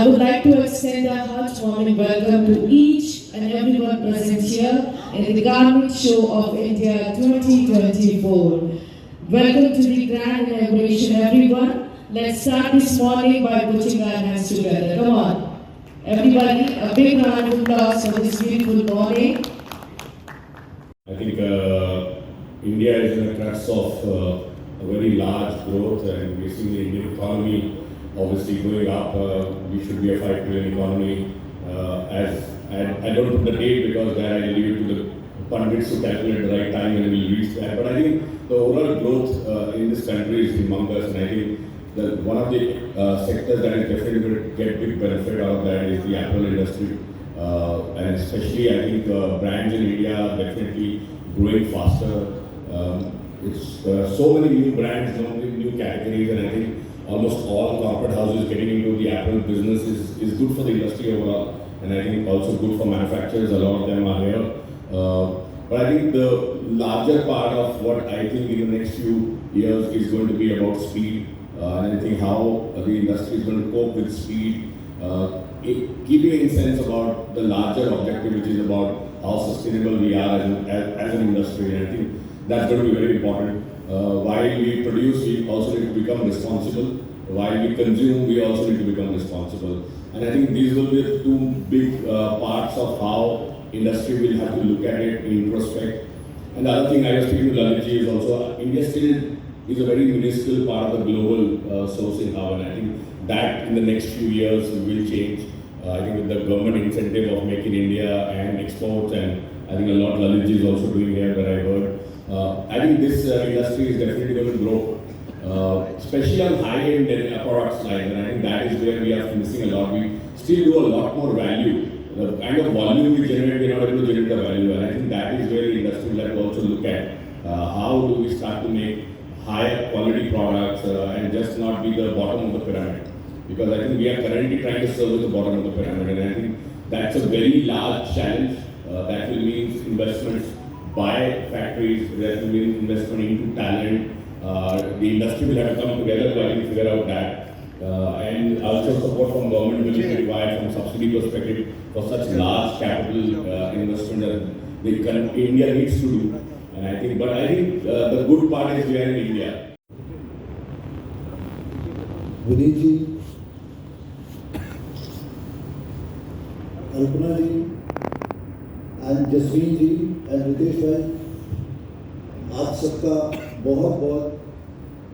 I would like to extend a heartwarming welcome to each and everyone present here in the Garment Show of India 2024. Welcome to the grand inauguration, everyone. Let's start this morning by putting our hands together. Come on. Everybody, a big round of applause for this beautiful morning. I think India is in the crux of a very large growth, and we're seeing the Indian economy obviously going up. We should be a 5 trillion economy. I don't put the date because I leave it to the pundits to calculate the right time when we'll reach that. But I think the overall growth in this country is humongous, and I think that one of the sectors that is definitely going to get big benefit out of that is the apparel industry. And especially I think brands in India are definitely growing faster. It's so many new brands, so many new categories, and I think almost all corporate houses getting into the apparel business is good for the industry overall, and I think also good for manufacturers. A lot of them are here. But I think the larger part of what I think in the next few years is going to be about speed, and I think how the industry is going to cope with speed, keeping in sense about the larger objective, which is about how sustainable we are as an industry. And I think that's going to be very important. While we produce, we also need to become responsible. While we consume, we also need to become responsible. And I think these will be the two big parts of how industry will have to look at it in retrospect. And the other thing I was speaking to Lalitji is also India still is a very minuscule part of the global sourcing hub, and I think that in the next few years will change. I think with the government incentive of Make in India and exports, and I think a lot Lalitji is also doing here that I heard. I think this industry is definitely going to grow, especially on high-end products like, and I think that is where we are missing a lot. We still do a lot more value. The kind of volume we generate, we're not able to generate the value, and I think that is where the industry will have to also look at. How do we start to make higher quality products and just not be the bottom of the pyramid? Because I think we are currently trying to serve the bottom of the pyramid, and I think that's a very large challenge. That will mean investments by factories, that will mean investment into talent. The industry will have to come together to figure out that. And also support from government will be required from subsidy perspective for such large capital investment that India needs to do. And I think, the good part is we are in India. Vinit Kalpana ji, and Jasmine ji, and Ritesh bhai, आप सबका बहुत बहुत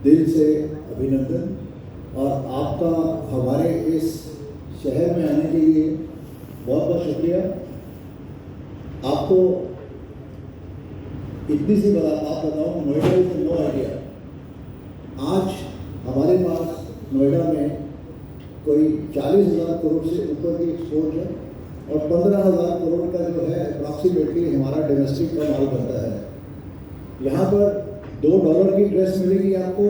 दिल से अभिनंदन, और आपका हमारे इस शहर में आने के लिए बहुत बहुत शुक्रिया। आपको इतनी सी बात बताऊँ, नोएडा इज नो आइडिया। आज हमारे पास नोएडा में कोई 40,000 करोड़ से ऊपर की एक्सपोर्ट है, और 15,000 करोड़ का जो है अप्रॉक्सीमेटली हमारा डोमेस्टिक का माल बनता है। यहाँ पर $2 की ड्रेस मिलेगी आपको,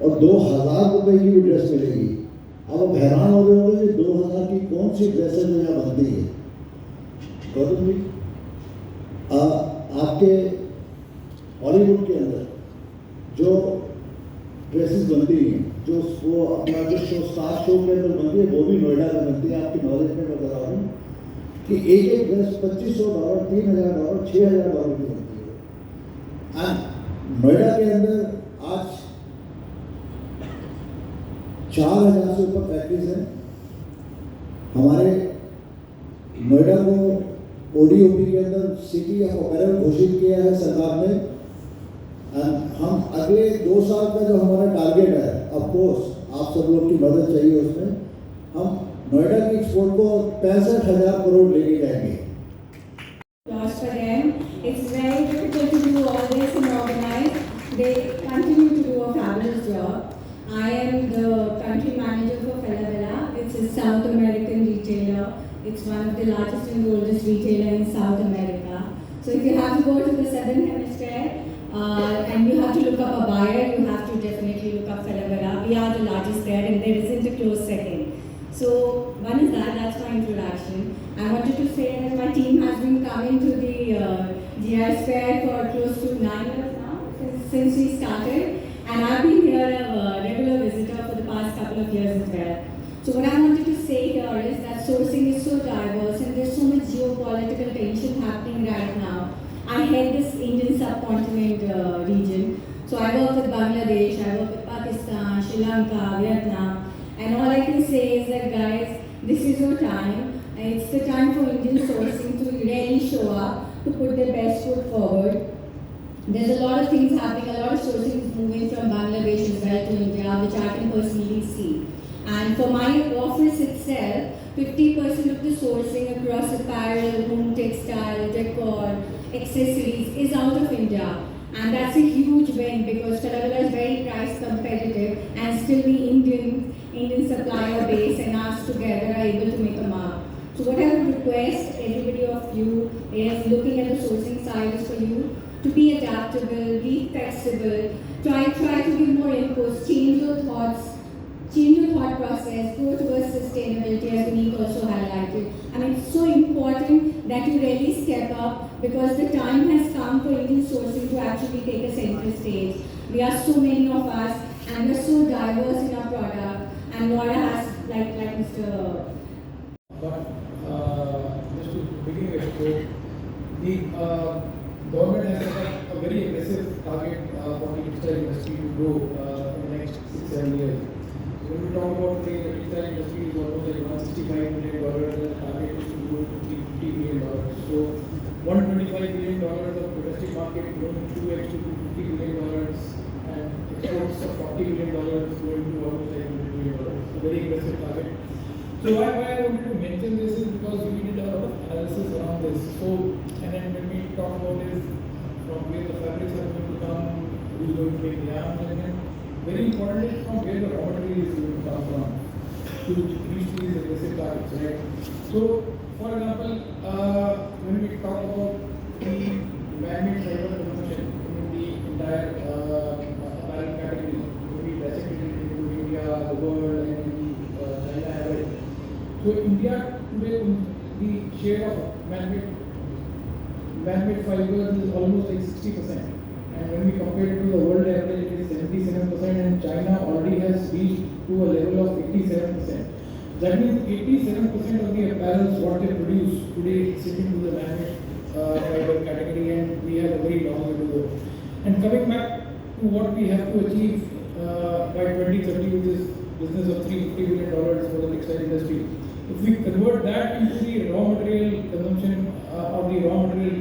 और 2,000 रुपये की भी ड्रेस मिलेगी। अब आप हैरान हो रहे होंगे कि 2,000 की कौन सी ड्रेस है जो यहाँ बनती है। गौतम जी, आपके हॉलीवुड के अंदर जो ड्रेसेस बनती हैं, जो वो अपना जो स्टार शो के अंदर बनती है, वो भी नोएडा में बनती है। आपकी नॉलेज में मैं बता रहा हूँ कि एक ड्रेस $2,500, $3,000, $6,000 की बनती है। नोएडा के अंदर आज 4,000 से ऊपर फैक्ट्रीज हैं। हमारे नोएडा को ODOP के अंदर सिटी ऑफ अपैरल घोषित किया है सरकार ने। हम अगले 2 साल का जो हमारा टारगेट है, ऑफ कोर्स आप सब लोग की मदद चाहिए उसमें, हम नोएडा की एक्सपोर्ट को 65,000 करोड़ लेके जाएंगे। For them, it's very difficult to do all this and organize. They continue to do a fabulous job. I am the country manager for Falabella. It's a South American retailer. It's one of the largest and oldest retailer in South America. So if you have to go to the southern hemisphere and you have to look up a buyer, you have to definitely look up Falabella. We are the largest there, and there isn't a close second. So one is that's my introduction. I wanted to say that my team has been coming to the GI Fair for close to 9 years now, since we started, and I've been here a regular visitor for the past couple of years as well. So what I wanted to say here here is that sourcing is so diverse and there's so much geopolitical tension happening right now. I head this Indian subcontinent region. So I work with Bangladesh, I work with Pakistan, Sri Lanka, Vietnam. And all I can say is that guys, this is your time. And it's the time for Indian sourcing to really show up, to put their best foot forward. There's a lot of things happening, a lot of sourcing is moving from Bangladesh as well to India, which I can personally see. And for my office itself, 50% of the sourcing across apparel, home textile, decor, accessories is out of India. And that's a huge win because Falabella is very price competitive and still the Indian supplier base and us together are able to make a mark. So what I would request everybody of you is looking at the sourcing side is for you to be adaptable, be flexible, try to give more inputs, change your thoughts, change your thought process, go towards sustainability as Vineet also highlighted. I mean, it's so important that you really step up because the time has come for Indian sourcing to actually take a center stage. We are so many of us and we're so diverse in our product and Noida has, like Mr. But just to begin with, the government has set up a very aggressive target for the textile industry to grow in the next 6-7 years. So when we talk about the textile industry is almost like $165 million, and the target is to grow to $50 billion. So $125 billion of domestic market growing 2x to $50 billion and exports of $40 billion going to almost like $100 billion. So very aggressive target. So why I wanted to mention this is because we did a lot of analysis around this. So, and then when we talk about this, from where the fabrics are going to come, who's going to make the yarns, and then very important is from where the raw material is going to come from to reach these aggressive targets, right? So, for example, when we talk about the man-made fiber consumption in the entire apparel category, we dissect it into India, the world, and China average. So India today, the share of man-made fibers is almost like 60%. And when we compare it to the world average, it is 77%, and China already has reached to a level of 87%. That means 87% of the apparels what they produce today sit into the man-made fiber category, and we have a very long way to go. And coming back to what we have to achieve by 2030 with this business of $350 billion for the textile industry. If we convert that into the raw material consumption or the raw material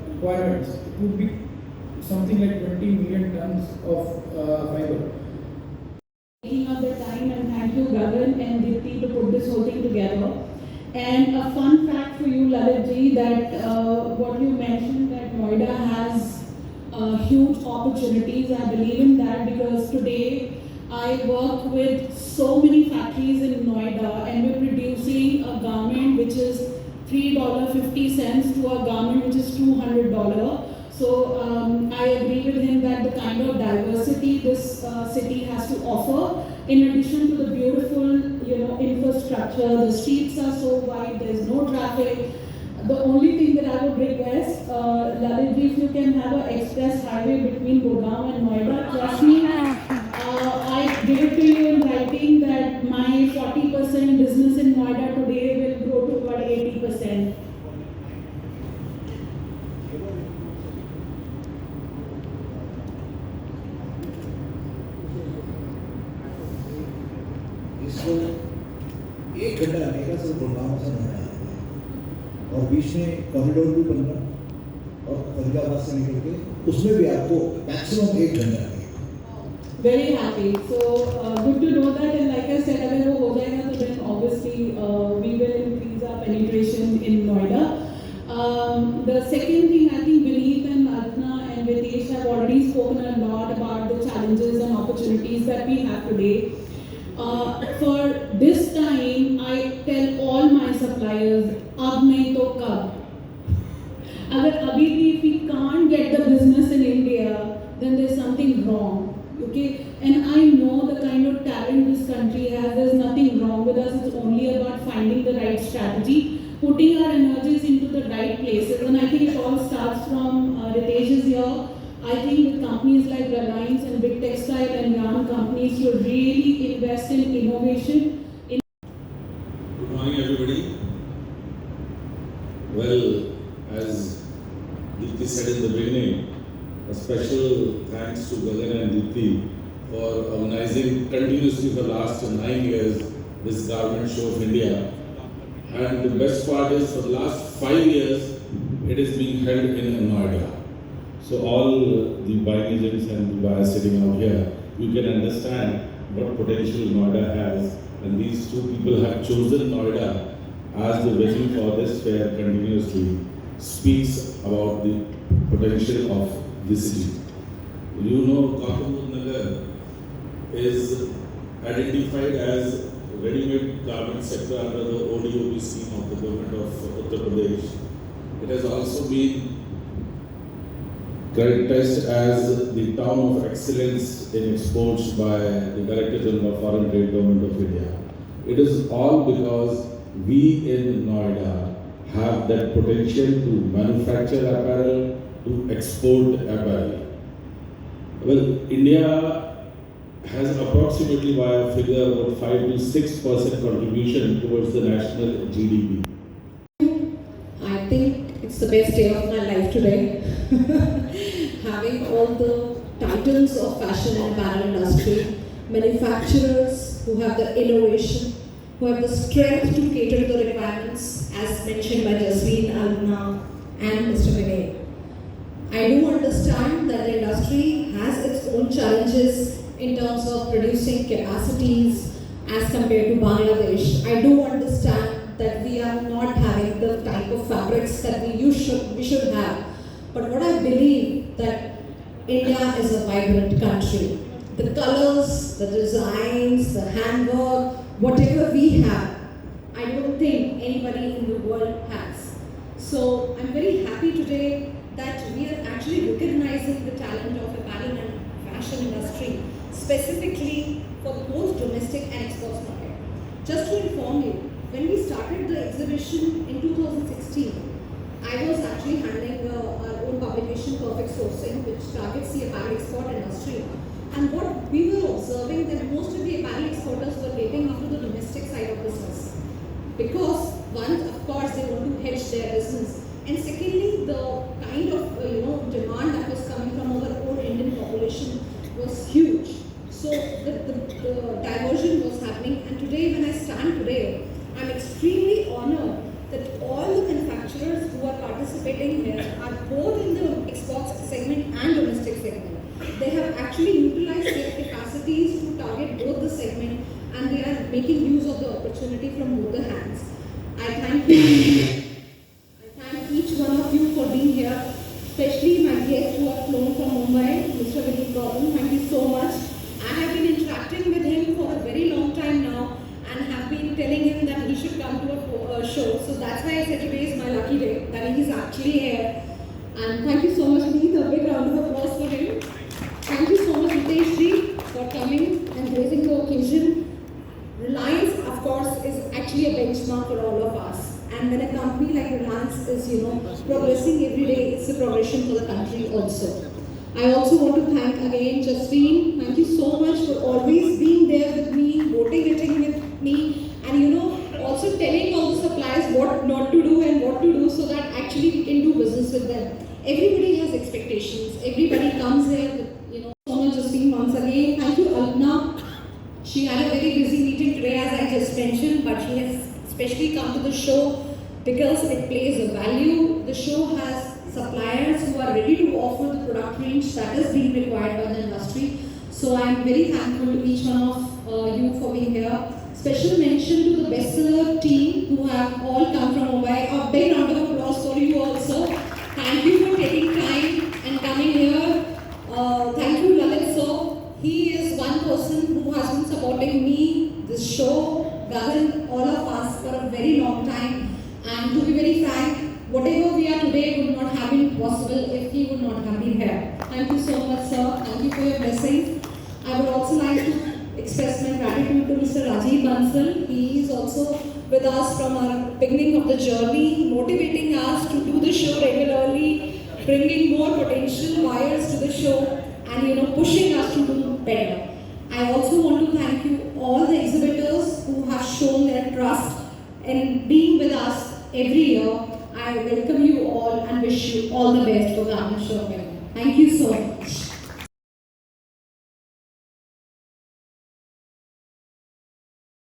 requirements, it would be something like 20 million tons of fiber. Taking up the time, and thank you Gagan and Dipti to put this whole thing together. And a fun fact for you Lalitji, that what you mentioned that Noida has huge opportunities. I believe in that because today I work with so many factories in Noida and we're producing a garment which is $3.50 to a garment which is $200. So I agree with him that the kind of diversity this city has to offer, in addition to the beautiful, infrastructure, the streets are so wide, there's no traffic. The only thing that I would request, Lalitji, if you can have an express highway between Gurgaon and Noida, trust me, I give it to you in writing that my 40% business in Noida today will grow to about 80%. इसको एक घंटा लगेगा सिर्फ गुड़गांव से नोएडा और बीच में corridor भी बनना और फरीदाबाद से निकल के उसमें भी आपको मैक्सिमम 1 घंटा लगेगा. Very happy. So good to know that, and like I said, अगर वो हो जाएगा तो then obviously we will increase our penetration in Noida. The second thing, I think Vineet and Artna and Vitesh have already spoken a lot about the challenges and opportunities that we have today. For this time, I tell all my suppliers, अब नहीं तो कब. अगर अभी भी if we can't get the business in India, then there's something wrong. Okay, and I know the kind of talent this country has. There's nothing wrong with us. It's only about finding the right strategy, putting our energies into the right places. And I think it all starts from Ritesh is here. I think with companies like Reliance and big textile and yarn companies, you really invest in innovation. Well, as Deepthi said in the beginning, a special thanks to Gagan and Deepthi for organizing continuously for the last 9 years this Garment Show of India. And the best part is for the last 5 years it is being held in Noida. So all the buying agents and the buyers sitting out here, you can understand what potential Noida has, and these two people have chosen Noida as the venue for this fair continuously speaks about the potential of the city. You know, Gautam Buddha Nagar is identified as ready-made garment sector under the ODOP scheme of the government of Uttar Pradesh. It has also been characterized as the town of excellence in exports by the Director General of Foreign Trade Government of India. It is all because we in Noida have that potential to manufacture apparel, to export apparel. Well, India has approximately by a figure about 5 to 6% contribution towards the national GDP. I think it's the best day of my life today. Having all the titles of fashion and apparel industry, manufacturers who have the innovation, who have the strength to cater to the requirements as mentioned by Jasleen, Alna and Mr. Vinay. I do understand that the industry has its own challenges in terms of producing capacities as compared to Bangladesh. I do understand that we are not having the type of fabrics that we should have. But what I believe that India is a vibrant country. The colors, the designs, the handwork, whatever we have, I don't think anybody in the world has. So I'm very happy today that we are actually recognizing the talent of apparel and fashion industry, specifically for both domestic and exports market. Just to inform you, when we started the exhibition in 2016, I was actually handling our own publication, Perfect Sourcing, which targets the apparel export industry. And what we were observing that most of the apparel exporters were getting after the domestic side of business. Because one, of course, they want to hedge their business. And secondly, the kind of demand that was coming from our own Indian population was huge. So the diversion was happening. And today, when I stand today, I'm extremely honored that all the manufacturers who are participating here are both in the exports segment and domestic segment. They have actually utilized their capacities to target both the segment, and they are making use of the opportunity from both the hands. I thank you. I thank each one of you for being here, especially my guests who have flown from Mumbai, Mr. Vinay Gautam. Thank you so much. I have been interacting with him for a very long time now, and have been telling him that he should come to a show. So that's why I said today is my lucky day, that he is actually here. And thank you so much, Neet. A big round of applause for him. Thank you so much, Hitesh ji, for coming and raising the occasion. Reliance, of course, is actually a benchmark for all of us. And when a company like Reliance is, progressing every day, it's a progression for the country also. I also want to thank again Jasleen. Thank you so much for always being there with me, motivating with me, and also telling all the suppliers what not to do and what to do so that actually we can do business with them. Everybody has expectations. Everybody comes here with, so much Jasleen once again. Thank you, Alna. She had a very busy meeting today, as I just mentioned, but she has especially come to the show because it plays a value. The show has suppliers who are ready to offer the product range that is being required by the industry. So I am very thankful to each one of you for being here. Special mention to the bestseller team who have all come from Mumbai. A big round of applause for you also. Thank you for taking time and coming here. Thank you, Lalit sir. He is one person who has been supporting me, this show, Gagan, all of us for a very long time. And to be very frank, whatever we are today would not have been possible if he would not have been here. Thank you so much, sir. Thank you for your blessings. I would also like to express my gratitude to Mr. Rajiv Bansal. He is also with us from our beginning of the journey, motivating us to do the show regularly, bringing more potential buyers to the show, and pushing us to do better. I also want to thank you all the exhibitors who have shown their trust in being with us every year. I welcome you all and wish you all the best for Garment Shopping. Thank you so much.